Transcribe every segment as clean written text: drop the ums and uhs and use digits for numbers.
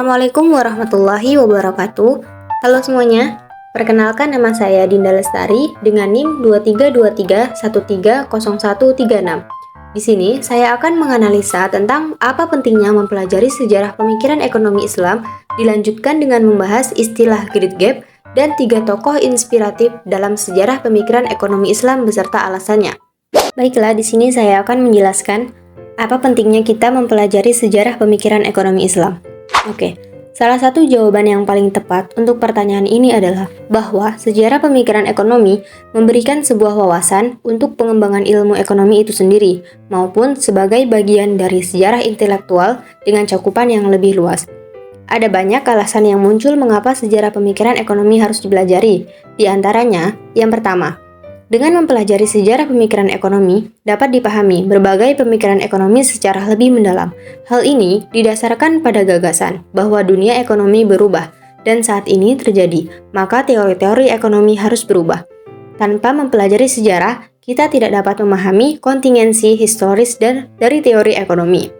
Assalamualaikum warahmatullahi wabarakatuh. Halo semuanya, perkenalkan nama saya Dinda Lestari dengan NIM 2323130136. Di sini saya akan menganalisa tentang apa pentingnya mempelajari sejarah pemikiran ekonomi Islam, dilanjutkan dengan membahas istilah Great Gap dan 3 tokoh inspiratif dalam sejarah pemikiran ekonomi Islam beserta alasannya. Baiklah, di sini saya akan menjelaskan apa pentingnya kita mempelajari sejarah pemikiran ekonomi Islam. Oke, salah satu jawaban yang paling tepat untuk pertanyaan ini adalah bahwa sejarah pemikiran ekonomi memberikan sebuah wawasan untuk pengembangan ilmu ekonomi itu sendiri, maupun sebagai bagian dari sejarah intelektual dengan cakupan yang lebih luas. Ada banyak alasan yang muncul mengapa sejarah pemikiran ekonomi harus dipelajari. Di antaranya, yang pertama, dengan mempelajari sejarah pemikiran ekonomi, dapat dipahami berbagai pemikiran ekonomi secara lebih mendalam. Hal ini didasarkan pada gagasan bahwa dunia ekonomi berubah, dan saat ini terjadi, maka teori-teori ekonomi harus berubah. Tanpa mempelajari sejarah, kita tidak dapat memahami kontingensi historis dari teori ekonomi.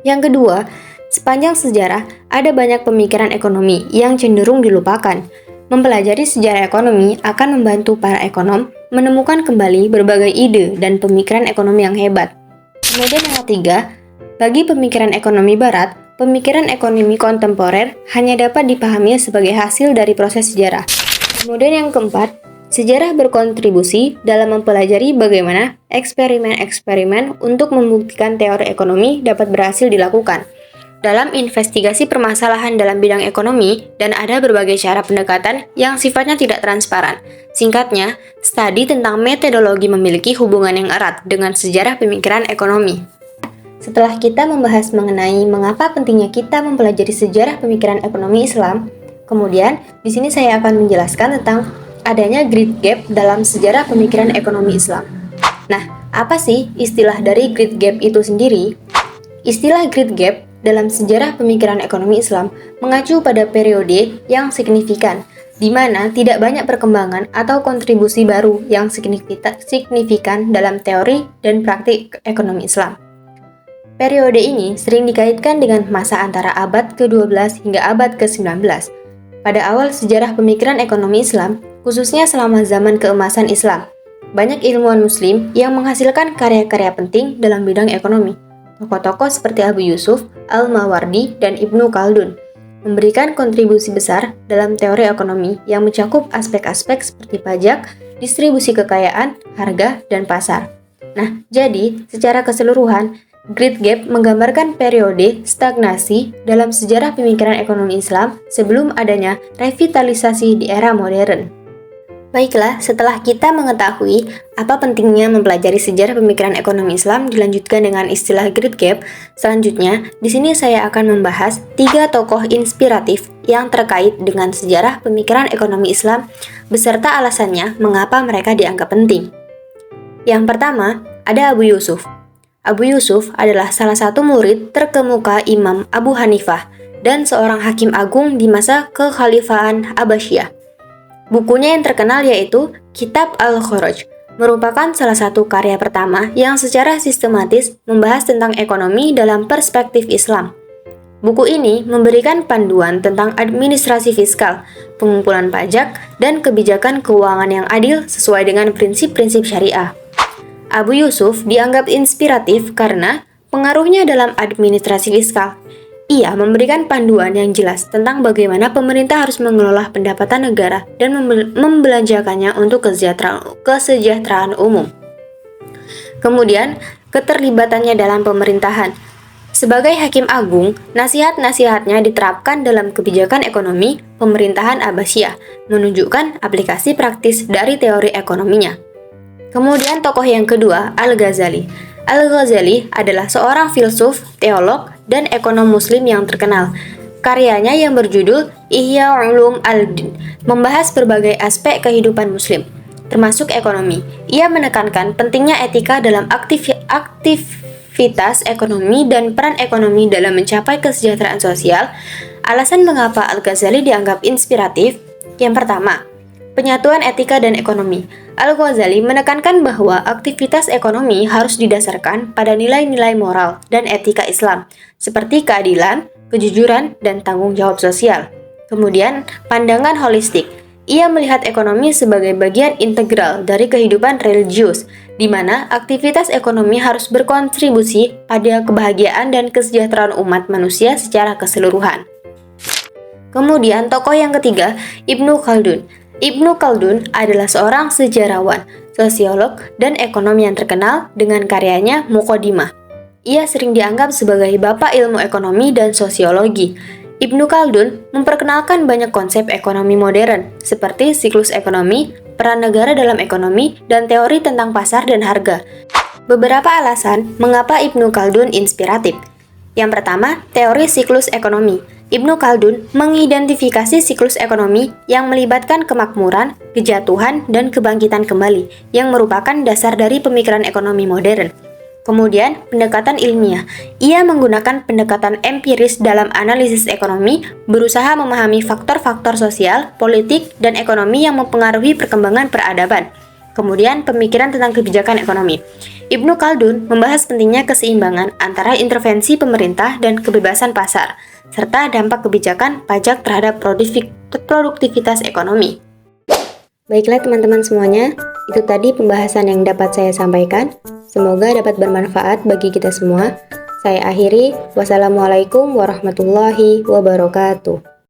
Yang kedua, sepanjang sejarah, ada banyak pemikiran ekonomi yang cenderung dilupakan. Mempelajari sejarah ekonomi akan membantu para ekonom menemukan kembali berbagai ide dan pemikiran ekonomi yang hebat. Kemudian yang ketiga, bagi pemikiran ekonomi barat, pemikiran ekonomi kontemporer hanya dapat dipahami sebagai hasil dari proses sejarah. Kemudian yang keempat, sejarah berkontribusi dalam mempelajari bagaimana eksperimen-eksperimen untuk membuktikan teori ekonomi dapat berhasil dilakukan dalam investigasi permasalahan dalam bidang ekonomi, dan ada berbagai cara pendekatan yang sifatnya tidak transparan. Singkatnya, studi tentang metodologi memiliki hubungan yang erat dengan sejarah pemikiran ekonomi. Setelah kita membahas mengenai mengapa pentingnya kita mempelajari sejarah pemikiran ekonomi Islam, kemudian di sini saya akan menjelaskan tentang adanya Great Gap dalam sejarah pemikiran ekonomi Islam. Nah, apa sih istilah dari Great Gap itu sendiri? Istilah Great Gap dalam sejarah pemikiran ekonomi Islam mengacu pada periode yang signifikan, di mana tidak banyak perkembangan atau kontribusi baru yang signifikan dalam teori dan praktik ekonomi Islam. Periode ini sering dikaitkan dengan masa antara abad ke-12 hingga abad ke-19. Pada awal sejarah pemikiran ekonomi Islam, khususnya selama zaman keemasan Islam, banyak ilmuwan Muslim yang menghasilkan karya-karya penting dalam bidang ekonomi. Tokoh-tokoh seperti Abu Yusuf, Al-Mawardi, dan Ibnu Khaldun memberikan kontribusi besar dalam teori ekonomi yang mencakup aspek-aspek seperti pajak, distribusi kekayaan, harga, dan pasar. Nah, jadi secara keseluruhan, Great Gap menggambarkan periode stagnasi dalam sejarah pemikiran ekonomi Islam sebelum adanya revitalisasi di era modern. Baiklah, setelah kita mengetahui apa pentingnya mempelajari sejarah pemikiran ekonomi Islam dilanjutkan dengan istilah Great Gap, selanjutnya di sini saya akan membahas 3 tokoh inspiratif yang terkait dengan sejarah pemikiran ekonomi Islam beserta alasannya mengapa mereka dianggap penting. Yang pertama, ada Abu Yusuf. Abu Yusuf adalah salah satu murid terkemuka Imam Abu Hanifah dan seorang hakim agung di masa kekhalifahan Abbasiyah. Bukunya yang terkenal yaitu Kitab Al-Kharaj, merupakan salah satu karya pertama yang secara sistematis membahas tentang ekonomi dalam perspektif Islam. Buku ini memberikan panduan tentang administrasi fiskal, pengumpulan pajak, dan kebijakan keuangan yang adil sesuai dengan prinsip-prinsip syariah. Abu Yusuf dianggap inspiratif karena pengaruhnya dalam administrasi fiskal. Ia memberikan panduan yang jelas tentang bagaimana pemerintah harus mengelola pendapatan negara dan membelanjakannya untuk kesejahteraan umum. Kemudian, keterlibatannya dalam pemerintahan. Sebagai hakim agung, nasihat-nasihatnya diterapkan dalam kebijakan ekonomi pemerintahan Abbasiyah, menunjukkan aplikasi praktis dari teori ekonominya. Kemudian tokoh yang kedua, Al-Ghazali. Al-Ghazali adalah seorang filsuf, teolog, dan ekonom muslim yang terkenal. Karyanya yang berjudul Ihya Ulum al-Din membahas berbagai aspek kehidupan muslim, termasuk ekonomi. Ia menekankan pentingnya etika dalam aktivitas ekonomi dan peran ekonomi dalam mencapai kesejahteraan sosial. Alasan mengapa Al-Ghazali dianggap inspiratif, yang pertama, penyatuan etika dan ekonomi. Al-Ghazali menekankan bahwa aktivitas ekonomi harus didasarkan pada nilai-nilai moral dan etika Islam, seperti keadilan, kejujuran, dan tanggung jawab sosial. Kemudian, pandangan holistik. Ia melihat ekonomi sebagai bagian integral dari kehidupan religius, di mana aktivitas ekonomi harus berkontribusi pada kebahagiaan dan kesejahteraan umat manusia secara keseluruhan. Kemudian, tokoh yang ketiga, Ibnu Khaldun. Ibnu Khaldun adalah seorang sejarawan, sosiolog, dan ekonom yang terkenal dengan karyanya Muqaddimah. Ia sering dianggap sebagai bapak ilmu ekonomi dan sosiologi. Ibnu Khaldun memperkenalkan banyak konsep ekonomi modern, seperti siklus ekonomi, peran negara dalam ekonomi, dan teori tentang pasar dan harga. Beberapa alasan mengapa Ibnu Khaldun inspiratif. Yang pertama, teori siklus ekonomi. Ibnu Khaldun mengidentifikasi siklus ekonomi yang melibatkan kemakmuran, kejatuhan, dan kebangkitan kembali, yang merupakan dasar dari pemikiran ekonomi modern. Kemudian, pendekatan ilmiah. Ia menggunakan pendekatan empiris dalam analisis ekonomi, berusaha memahami faktor-faktor sosial, politik, dan ekonomi yang mempengaruhi perkembangan peradaban. Kemudian, pemikiran tentang kebijakan ekonomi. Ibnu Khaldun membahas pentingnya keseimbangan antara intervensi pemerintah dan kebebasan pasar, serta dampak kebijakan pajak terhadap produktivitas ekonomi. Baiklah teman-teman semuanya, itu tadi pembahasan yang dapat saya sampaikan. Semoga dapat bermanfaat bagi kita semua. Saya akhiri, wassalamualaikum warahmatullahi wabarakatuh.